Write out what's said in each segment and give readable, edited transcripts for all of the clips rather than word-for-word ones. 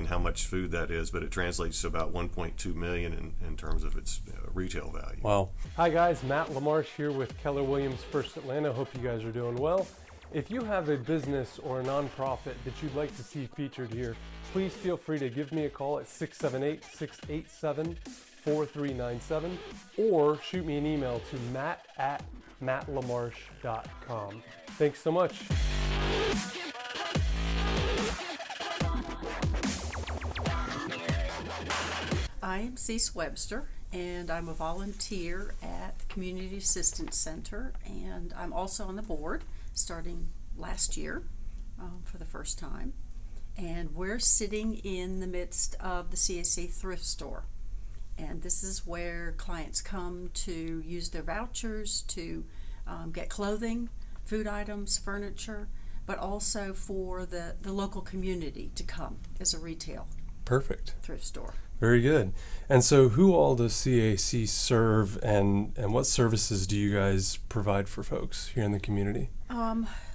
how much food that is, but it translates to about 1.2 million in terms of its retail value. Wow. Hi guys, Matt LaMarsh here with Keller Williams First Atlanta. Hope you guys are doing well. If you have a business or a nonprofit that you'd like to see featured here, please feel free to give me a call at 678-687-4397 or shoot me an email to matt@mattlamarsh.com. Thanks so much. I am Cease Webster, and I'm a volunteer at the Community Assistance Center, and I'm also on the board starting last year for the first time. And we're sitting in the midst of the CAC thrift store. And this is where clients come to use their vouchers to get clothing, food items, furniture, but also for the local community to come as a retail Perfect. thrift store. Very good. And so who all does CAC serve, and what services do you guys provide for folks here in the community?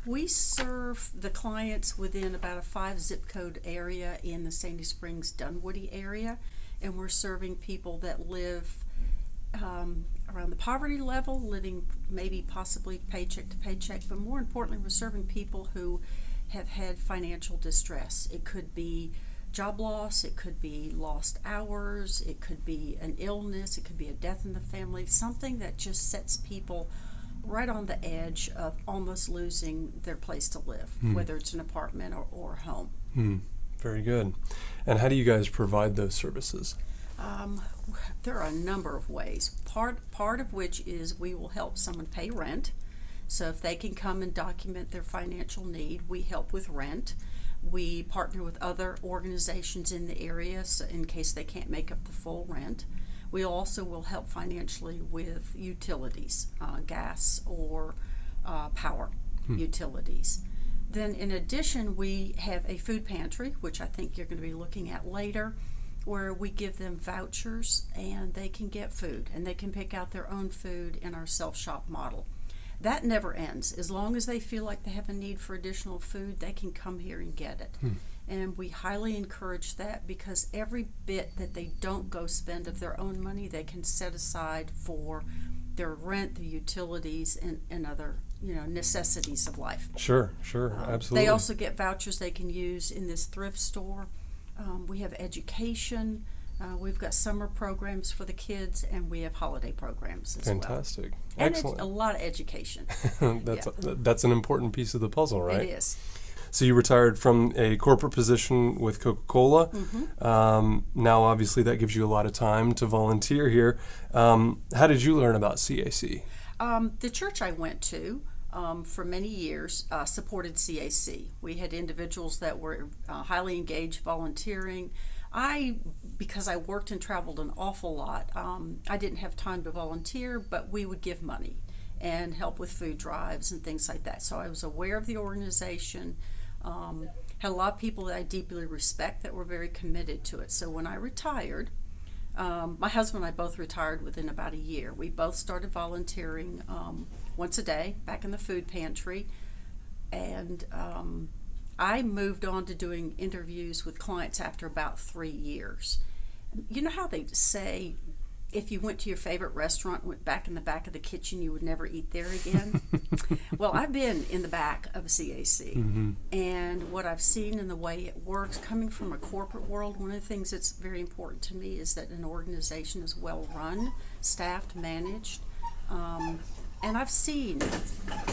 We serve the clients within about a 5 zip code area in the Sandy Springs, Dunwoody area, and we're serving people that live around the poverty level, living maybe possibly paycheck to paycheck, but more importantly, we're serving people who have had financial distress. It could be job loss, it could be lost hours, it could be an illness, it could be a death in the family, something that just sets people right on the edge of almost losing their place to live, whether it's an apartment or home. Very good. And how do you guys provide those services? There are a number of ways. Part of which is we will help someone pay rent. So if they can come and document their financial need, we help with rent. We partner with other organizations in the area so in case they can't make up the full rent. We also will help financially with utilities, gas or power utilities. Then in addition, we have a food pantry, which I think you're going to be looking at later, where we give them vouchers and they can get food and they can pick out their own food in our self-shop model. That never ends. As long as they feel like they have a need for additional food, they can come here and get it. And we highly encourage that because every bit that they don't go spend of their own money, they can set aside for their rent, their utilities, and other necessities of life. Sure, absolutely. They also get vouchers they can use in this thrift store. We have education. We've got summer programs for the kids, and we have holiday programs as well. Fantastic. And Excellent. a lot of education. That's an important piece of the puzzle, right? It is. So you retired from a corporate position with Coca-Cola. Now, obviously, that gives you a lot of time to volunteer here. How did you learn about CAC? The church I went to for many years supported CAC. We had individuals that were highly engaged volunteering. Because I worked and traveled an awful lot, I didn't have time to volunteer, but we would give money and help with food drives and things like that. So I was aware of the organization, had a lot of people that I deeply respect that were very committed to it. So when I retired, my husband and I both retired within about a year. We both started volunteering once a day back in the food pantry, and I moved on to doing interviews with clients after about 3 years. You know how they say if you went to your favorite restaurant, went back in the back of the kitchen, you would never eat there again? Well, I've been in the back of CAC, and what I've seen in the way it works, coming from a corporate world, one of the things that's very important to me is that an organization is well run, staffed, managed, and I've seen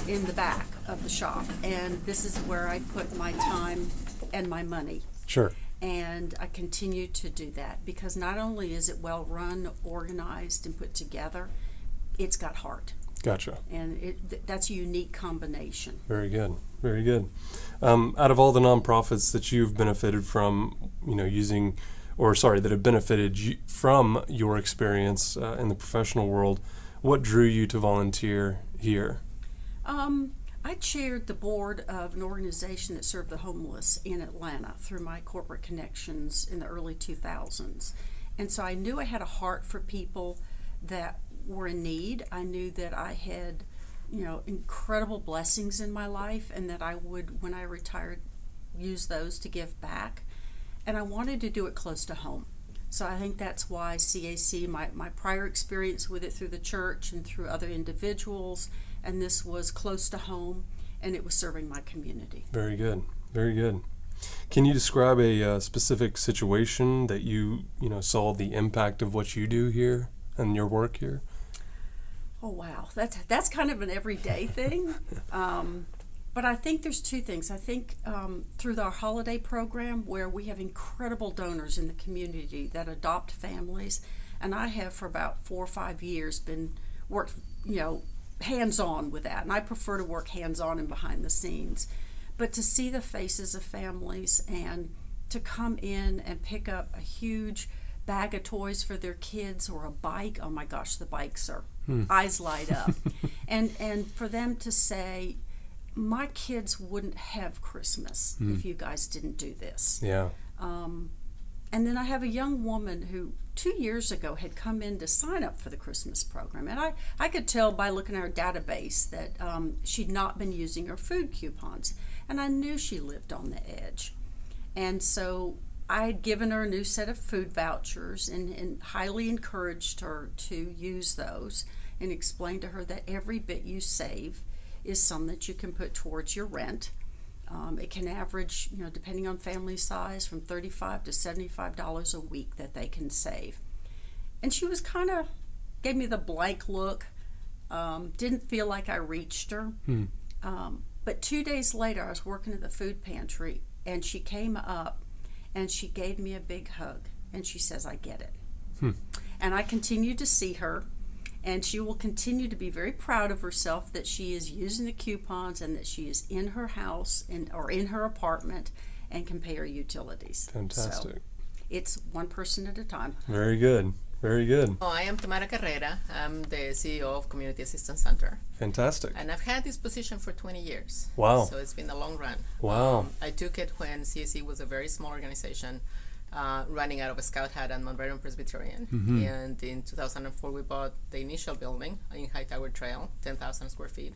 in the back of the shop, and this is where I put my time and my money. Sure. And I continue to do that because not only is it well run, organized, and put together, it's got heart. Gotcha. And that's a unique combination. Very good. Very good. Out of all the nonprofits that you've benefited from, that have benefited you from your experience in the professional world, what drew you to volunteer here? I chaired the board of an organization that served the homeless in Atlanta through my corporate connections in the early 2000s. And so I knew I had a heart for people that were in need. I knew that I had, incredible blessings in my life and that I would, when I retired, use those to give back. and I wanted to do it close to home. So I think that's why CAC, my prior experience with it through the church and through other individuals, and this was close to home, and it was serving my community. Very good. Very good. Can you describe a specific situation that you saw the impact of what you do here and your work here? Oh wow, that's kind of an everyday thing. But I think there's two things. I think through our holiday program, where we have incredible donors in the community that adopt families, and I have for about 4 or 5 years worked hands-on with that, and I prefer to work hands-on and behind the scenes. But to see the faces of families and to come in and pick up a huge bag of toys for their kids or a bike, oh my gosh, the bikes are eyes light up, and for them to say, my kids wouldn't have Christmas if you guys didn't do this. Yeah. And then I have a young woman who 2 years ago had come in to sign up for the Christmas program. And I could tell by looking at our database that she'd not been using her food coupons. And I knew she lived on the edge. And so I had given her a new set of food vouchers and highly encouraged her to use those, and explained to her that every bit you save is some that you can put towards your rent. It can average, depending on family size, from $35 to $75 a week that they can save. And she was gave me the blank look, didn't feel like I reached her. But 2 days later, I was working at the food pantry, and she came up and she gave me a big hug, and she says, I get it. And I continued to see her. And she will continue to be very proud of herself that she is using the coupons and that she is in her house or in her apartment and can pay her utilities. Fantastic. So it's one person at a time. Very good. Very good. Oh, I am Tamara Carrera. I'm the CEO of Community Assistance Center. Fantastic. And I've had this position for 20 years. Wow. So it's been a long run. Wow. I took it when CAC was a very small organization, running out of a Scout Hat and Mount Vernon Presbyterian. And in 2004, we bought the initial building in High Tower Trail, 10,000 square feet.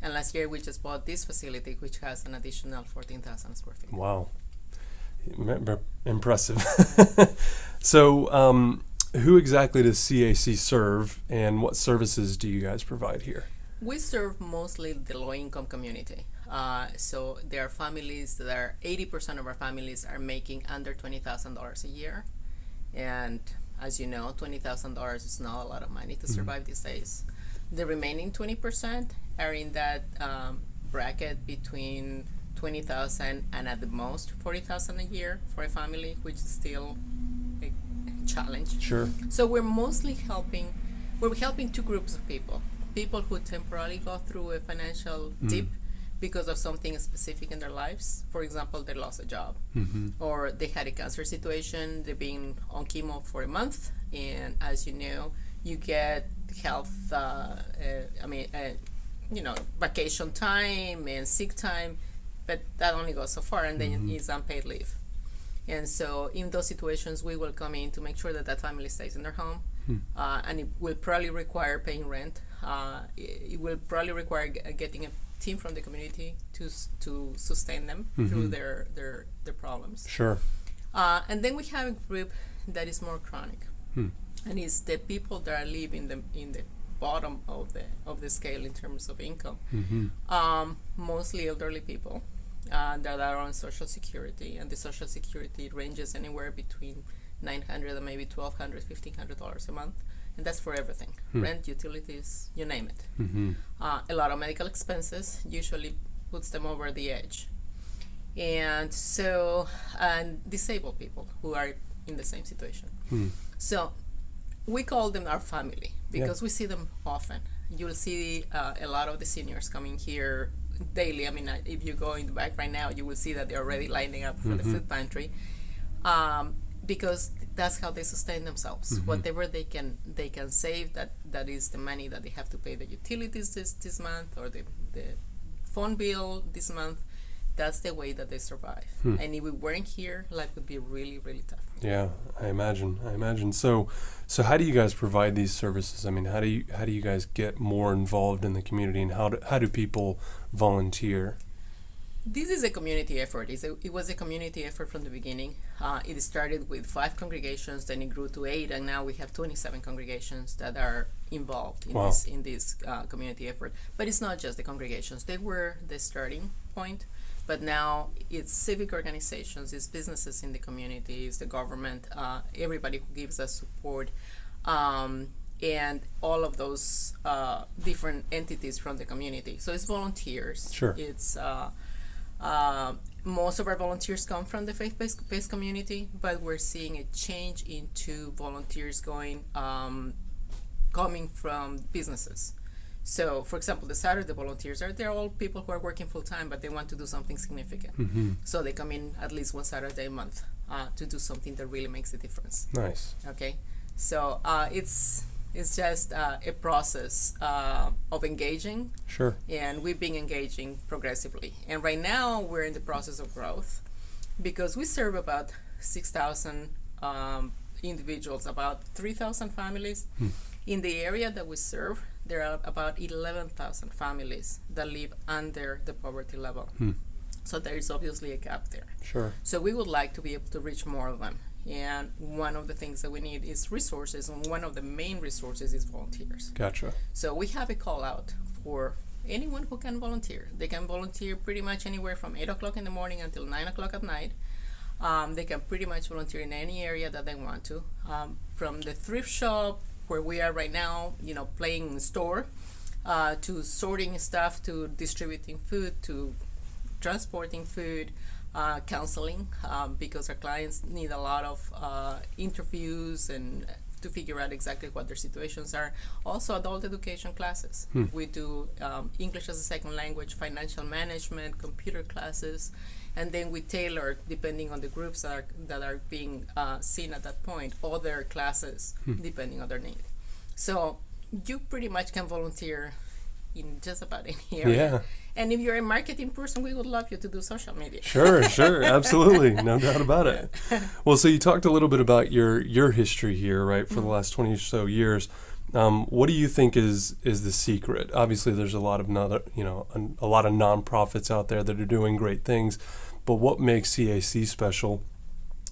And last year, we just bought this facility, which has an additional 14,000 square feet. Wow. Impressive. So, who exactly does CAC serve, and what services do you guys provide here? We serve mostly the low-income community. So there are families that are 80% of our families are making under $20,000 a year, and as you know, $20,000 is not a lot of money to survive these days. The remaining 20% are in that bracket between $20,000 and at the most $40,000 a year for a family, which is still a challenge. Sure. So we're mostly helping. We're helping two groups of people. People who temporarily go through a financial dip because of something specific in their lives. For example, they lost a job, or they had a cancer situation. They've been on chemo for a month, and as you know, you get health. Vacation time and sick time, but that only goes so far, and then it's unpaid leave. And so, in those situations, we will come in to make sure that that family stays in their home, and it will probably require paying rent. It will probably require getting a team from the community to sustain them through their problems. Sure. And then we have a group that is more chronic, and it's the people that are living in the bottom of the scale in terms of income. Mostly elderly people that are on Social Security, and the Social Security ranges anywhere between $900 and maybe $1,200, $1,500 a month. And that's for everything. Rent, utilities, you name it. A lot of medical expenses usually puts them over the edge. And so, and disabled people who are in the same situation. So we call them our family because we see them often. You'll see a lot of the seniors coming here daily. I mean, if you go in the back right now, you will see that they're already lining up for the food pantry. Because that's how they sustain themselves. Whatever they can save, that is the money that they have to pay the utilities this month, or the phone bill this month. That's the way that they survive. And if we weren't here, life would be really, really tough. Yeah, I imagine. So how do you guys provide these services? I mean, how do you guys get more involved in the community, and how do people volunteer? This is a community effort. It was a community effort from the beginning. It started with 5 congregations, then it grew to 8, and now we have 27 congregations that are involved in Wow. this community effort. But it's not just the congregations. They were the starting point, but now it's civic organizations, it's businesses in the community, it's the government, everybody who gives us support, and all of those different entities from the community. So it's volunteers. Sure. It's most of our volunteers come from the faith-based community, but we're seeing a change into volunteers coming from businesses. So, for example, the Saturday volunteers they're all people who are working full-time, but they want to do something significant. Mm-hmm. So they come in at least one Saturday a month to do something that really makes a difference. Nice. Okay, so it's just a process of engaging, Sure. and we've been engaging progressively. And right now we're in the process of growth because we serve about 6,000 individuals, about 3,000 families. In the area that we serve, there are about 11,000 families that live under the poverty level. So there is obviously a gap there. Sure. So we would like to be able to reach more of them. And one of the things that we need is resources, and one of the main resources is volunteers. Gotcha. So we have a call out for anyone who can volunteer. They can volunteer pretty much anywhere from 8 o'clock in the morning until 9 o'clock at night. They can pretty much volunteer in any area that they want to. From the thrift shop, where we are right now, playing in store, to sorting stuff, to distributing food, to transporting food, counseling, because our clients need a lot of interviews and to figure out exactly what their situations are. Also, adult education classes. We do English as a second language, financial management, computer classes, and then we tailor, depending on the groups that are being seen at that point, other classes depending on their need. So you pretty much can volunteer in just about any area. Yeah. And if you're a marketing person, we would love you to do social media. Sure, absolutely, no doubt about it. Well, so you talked a little bit about your history here, right, for the last 20 or so years. What do you think is the secret? Obviously, there's a lot of nonprofits out there that are doing great things, but what makes CAC special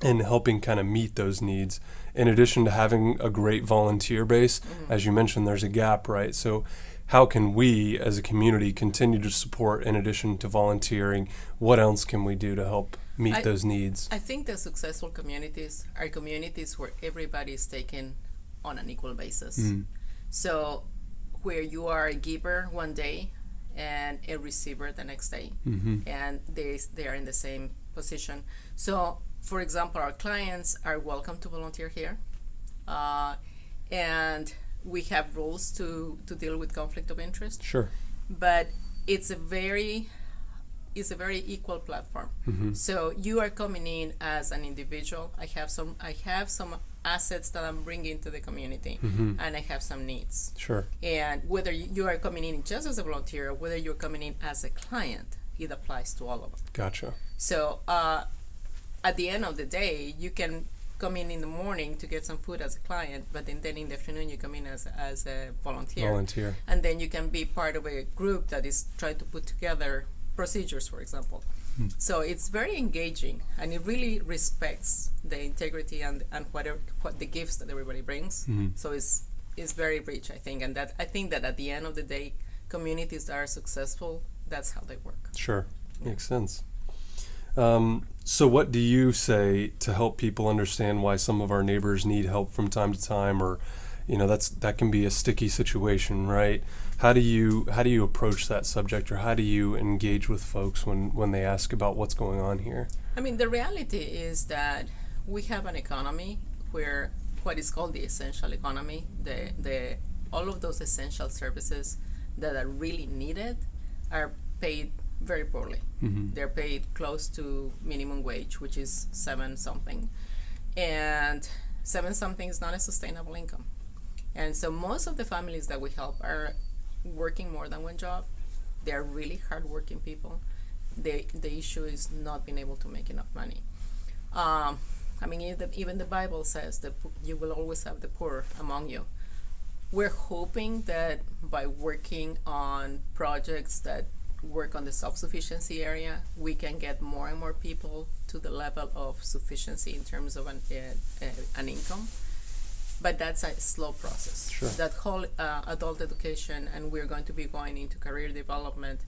in helping kind of meet those needs? In addition to having a great volunteer base, as you mentioned, there's a gap, right? So how can we as a community continue to support in addition to volunteering? What else can we do to help meet those needs? I think the successful communities are communities where everybody is taken on an equal basis. So where you are a giver one day and a receiver the next day, and they are in the same position. So, for example, our clients are welcome to volunteer here, and we have rules to deal with conflict of interest. Sure. But it's a very equal platform. So you are coming in as an individual. I have some assets that I'm bringing to the community, and I have some needs. Sure. And whether you are coming in just as a volunteer or whether you're coming in as a client, it applies to all of them. Gotcha. So at the end of the day, you can come in the morning to get some food as a client, but then in the afternoon you come in as a volunteer. And then you can be part of a group that is trying to put together procedures, for example. So it's very engaging, and it really respects the integrity and what the gifts that everybody brings. So it's very rich, I think, and I think that at the end of the day, communities that are successful, that's how they work. Sure. Makes sense. So what do you say to help people understand why some of our neighbors need help from time to time, or that can be a sticky situation, right? How do you approach that subject, or how do you engage with folks when they ask about what's going on here? I mean, the reality is that we have an economy where what is called the essential economy, all of those essential services that are really needed are paid very poorly. They're paid close to minimum wage, which is 7-something. And 7-something is not a sustainable income. And so most of the families that we help are working more than one job. They're really hardworking people. The issue is not being able to make enough money. I mean, even the Bible says that you will always have the poor among you. We're hoping that by working on projects that work on the self-sufficiency area, we can get more and more people to the level of sufficiency in terms of an income. But that's a slow process. Sure. That whole adult education, and we're going to be going into career development,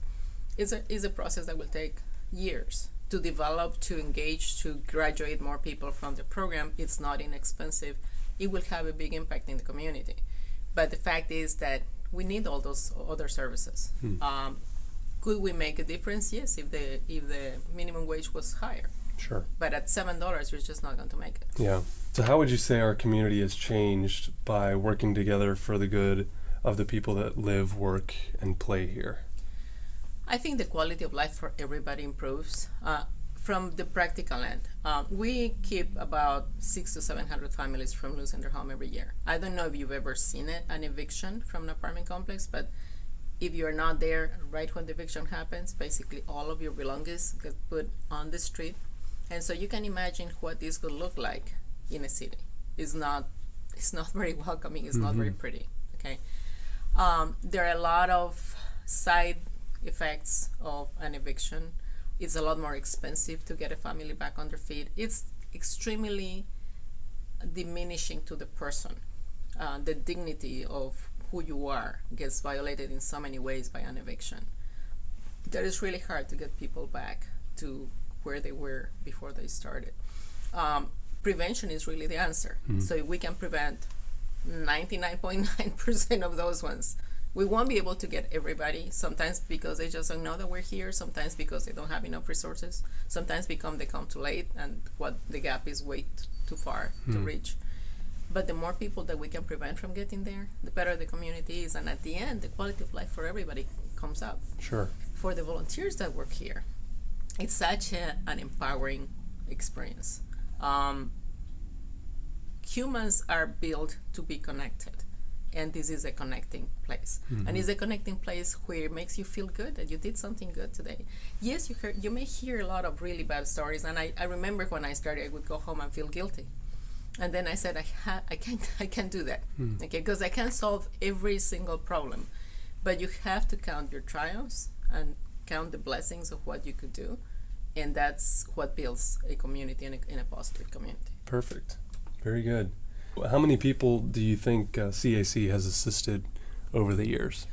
is a process that will take years to develop, to engage, to graduate more people from the program. It's not inexpensive. It will have a big impact in the community. But the fact is that we need all those other services. Could we make a difference? Yes, if the minimum wage was higher. Sure. But at $7, you're just not going to make it. Yeah. So how would you say our community has changed by working together for the good of the people that live, work, and play here? I think the quality of life for everybody improves. From the practical end, we keep about 600 to 700 families from losing their home every year. I don't know if you've ever seen an eviction from an apartment complex, but if you're not there right when the eviction happens, basically all of your belongings get put on the street. And so you can imagine what this could look like in a city. It's not very welcoming. It's not very pretty. Okay. There are a lot of side effects of an eviction. It's a lot more expensive to get a family back on their feet. It's extremely diminishing to the person. The dignity of who you are gets violated in so many ways by an eviction. That is really hard to get people back to where they were before they started. Prevention is really the answer. So if we can prevent 99.9% of those ones, we won't be able to get everybody, sometimes because they just don't know that we're here, sometimes because they don't have enough resources, sometimes because they come too late and what the gap is way too far to reach. But the more people that we can prevent from getting there, the better the community is. And at the end, the quality of life for everybody comes up. Sure. For the volunteers that work here, it's such an empowering experience. Humans are built to be connected, and this is a connecting place. And it's a connecting place where it makes you feel good that you did something good today. Yes, you may hear a lot of really bad stories, and I remember when I started, I would go home and feel guilty. And then I said, I can't do that, okay? Because I can't solve every single problem, but you have to count your triumphs and count the blessings of what you could do, and that's what builds a community in a positive community. Perfect. Very good. How many people do you think CAC has assisted over the years?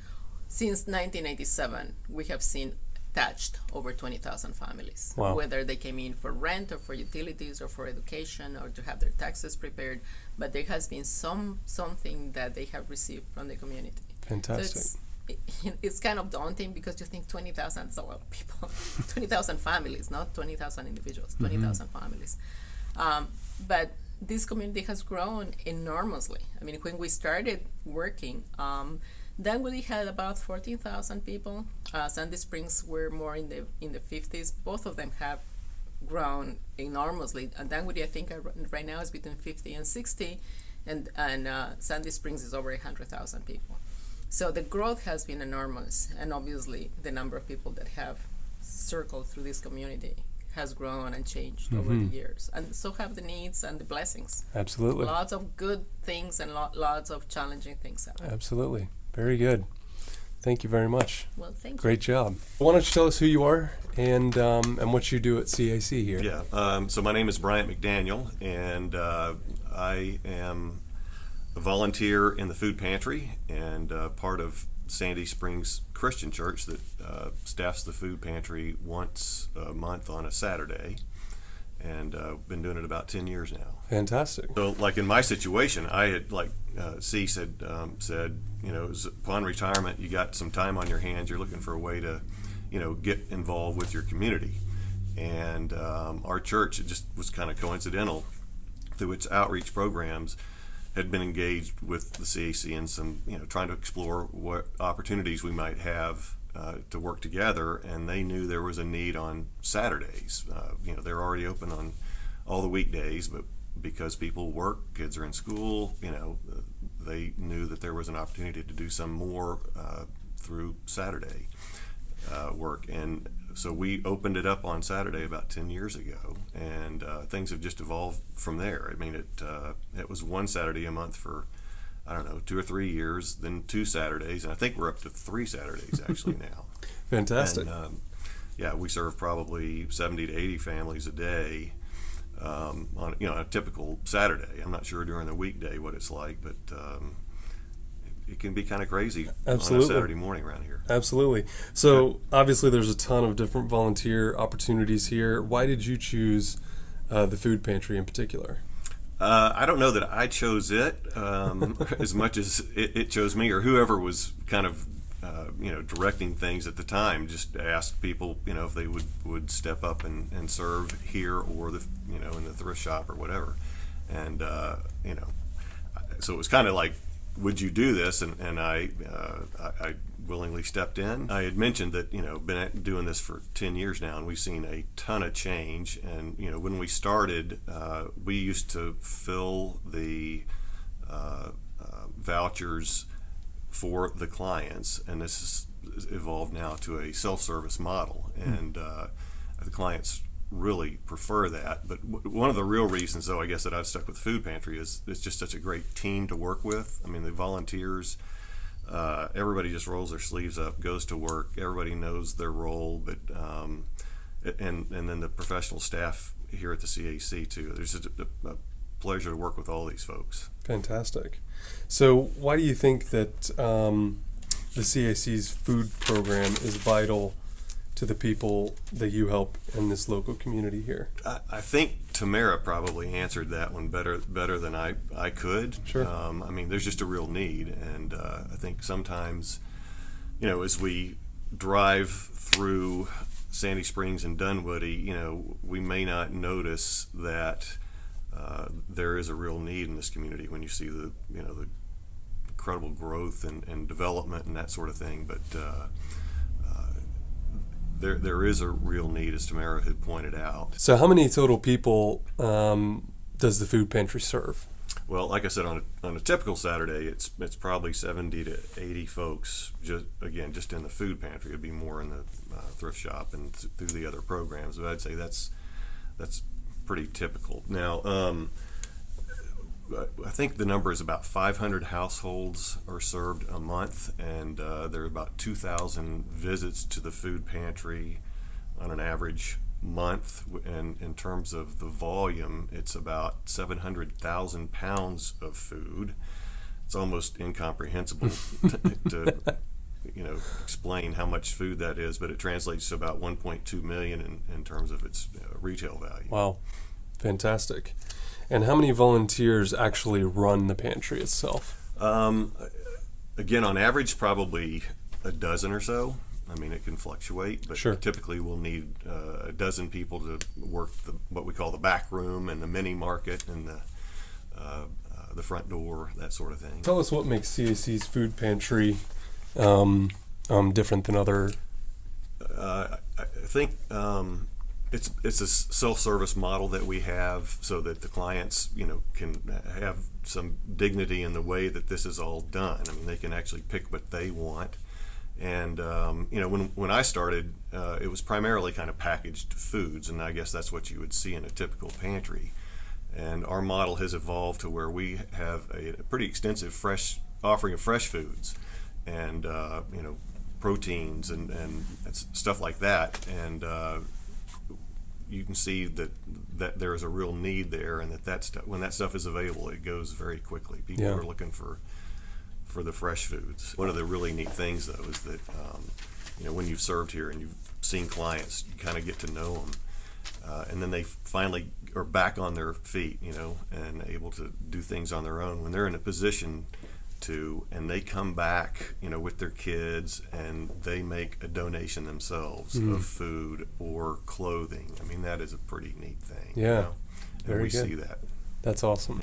Since 1987, we have seen touched over 20,000 families. Wow. Whether they came in for rent or for utilities or for education or to have their taxes prepared, but there has been something that they have received from the community. Fantastic. So it's kind of daunting because you think 20,000 is a lot of people. 20,000 families, not 20,000 individuals, 20,000 families. But this community has grown enormously. I mean, when we started working, Dunwoody had about 14,000 people. Sandy Springs were more in the 50s. Both of them have grown enormously. And Dunwoody, I think, right now is between 50 and 60, and Sandy Springs is over 100,000 people. So the growth has been enormous, and obviously the number of people that have circled through this community has grown and changed over the years, and so have the needs and the blessings. Absolutely. Lots of good things and lots of challenging things happen. Absolutely. Very good. Thank you very much. Well, thank you. Great job. Why don't you tell us who you are and what you do at CAC here? Yeah. So my name is Bryant Mcdaniel, and I am a volunteer in the food pantry and part of Sandy Springs Christian Church that staffs the food pantry once a month on a Saturday, and been doing it about 10 years now. Fantastic. So, like in my situation, I had, like C said, you know, upon retirement, you got some time on your hands. You're looking for a way to, you know, get involved with your community, and our church, it just was kind of coincidental through its outreach programs, had been engaged with the CAC in some, you know, trying to explore what opportunities we might have to work together, and they knew there was a need on Saturdays. You know, they're already open on all the weekdays, but because people work, kids are in school, you know, they knew that there was an opportunity to do some more through Saturday work, and so we opened it up on Saturday about 10 years ago, and things have just evolved from there. I mean, it was one Saturday a month for I don't know, 2 or 3 years, then 2 Saturdays, and I think we're up to 3 Saturdays actually now. Fantastic. And, yeah, we serve probably 70 to 80 families a day on a typical Saturday. I'm not sure during the weekday what it's like, but it can be kind of crazy Absolutely. on a Saturday morning around here. Absolutely. So obviously there's a ton of different volunteer opportunities here. Why did you choose the food pantry in particular? I don't know that I chose it as much as it chose me, or whoever was kind of directing things at the time. Just asked people if they would step up and serve here or in the thrift shop or whatever, and so it was kind of like, would you do this? And I willingly stepped in. I had mentioned that been doing this for 10 years now, and we've seen a ton of change. And when we started, we used to fill the vouchers for the clients, and this has evolved now to a self-service model, and the clients really prefer that. But one of the real reasons, though, I guess, that I've stuck with Food Pantry is it's just such a great team to work with. I mean, the volunteers, everybody just rolls their sleeves up, goes to work. Everybody knows their role, but and then the professional staff here at the CAC too. There's a pleasure to work with all these folks. Fantastic. So why do you think that the CAC's food program is vital to the people that you help in this local community here? I think Tamara probably answered that one better than I could. Sure. I mean, there's just a real need, and I think sometimes, as we drive through Sandy Springs and Dunwoody, we may not notice that there is a real need in this community when you see the incredible growth and development and that sort of thing. But there is a real need, as Tamara had pointed out. So how many total people does the food pantry serve? Well, like I said, on a typical Saturday, it's probably 70 to 80 folks. Just in the food pantry. It'd be more in the thrift shop and through the other programs. But I'd say that's pretty typical. Now, I think the number is about 500 households are served a month, and there are about 2,000 visits to the food pantry on an average month. And in terms of the volume, it's about 700,000 pounds of food. It's almost incomprehensible to explain how much food that is, but it translates to about 1.2 million in terms of its retail value. Wow, fantastic. And how many volunteers actually run the pantry itself? Again, on average, probably a dozen or so. I mean, it can fluctuate, but Sure. Typically we'll need a dozen people to work what we call the back room and the mini market and the front door, that sort of thing. Tell us what makes CAC's food pantry different than other. I think it's a self-service model that we have, so that the clients, can have some dignity in the way that this is all done. I mean, they can actually pick what they want. And when I started, it was primarily kind of packaged foods, and I guess that's what you would see in a typical pantry. And our model has evolved to where we have a pretty extensive offering of fresh foods, and proteins and stuff like that. And you can see that there is a real need there, and that stuff, when that stuff is available, it goes very quickly. People Yeah. are looking for the fresh foods. One of the really neat things, though, is that when you've served here and you've seen clients, you kind of get to know them, and then they finally are back on their feet, and able to do things on their own when they're in a position to, and they come back, with their kids, and they make a donation themselves of food or clothing. I mean, that is a pretty neat thing. Yeah, and very we good. see that. That's awesome.